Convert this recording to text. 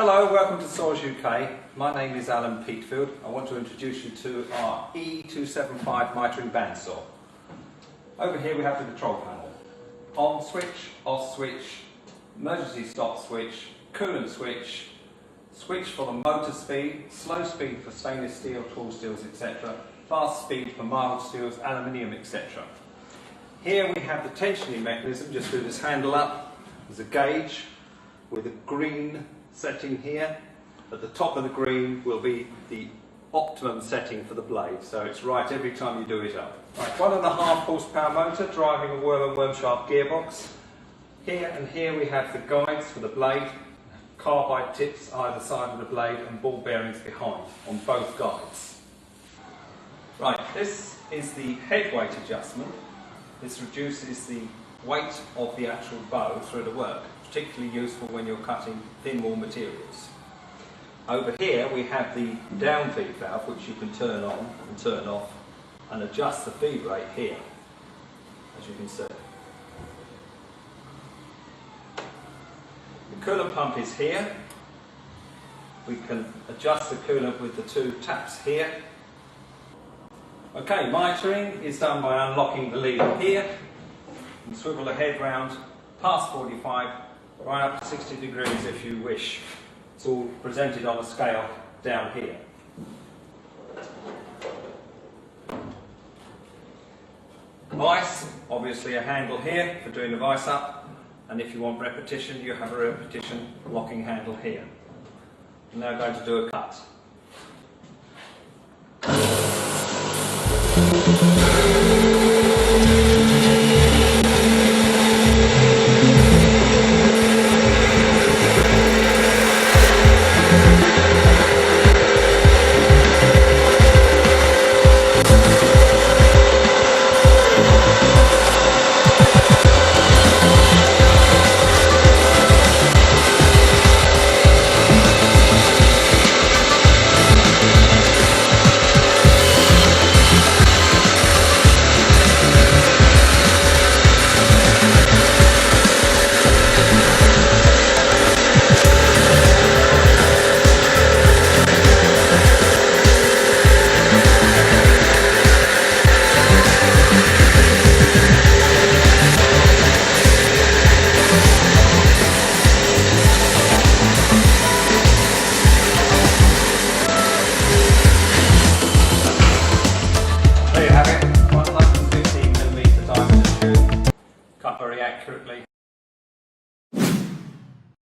Hello, welcome to Saws UK. My name is Alan Peatfield. I want to introduce you to our E275 mitering bandsaw. Over here we have the control panel. On switch, off switch, emergency stop switch, coolant switch, switch for the motor speed, slow speed for stainless steel, tall steels, etc., fast speed for mild steels, aluminium, etc. Here we have the tensioning mechanism. Just do this handle up. There's a gauge with a green setting here. At the top of the green will be the optimum setting for the blade, so it's right every time you do it up. Right, 1.5 horsepower motor driving a worm and worm shaft gearbox. Here and here we have the guides for the blade, carbide tips either side of the blade and ball bearings behind on both guides. Right, this is the head weight adjustment. This reduces the weight of the actual bow through the work, particularly useful when you're cutting thin wall materials. Over here we have the down feed valve, which you can turn on and turn off and adjust the feed rate here, as you can see. The coolant pump is here. We can adjust the coolant with the two taps here. Okay, mitering is done by unlocking the lever here and swivel the head round past 45, right up to 60 degrees if you wish. It's all presented on a scale down here. Vice, obviously a handle here for doing the vice up, and if you want repetition, you have a repetition locking handle here. I'm now going to do a cut.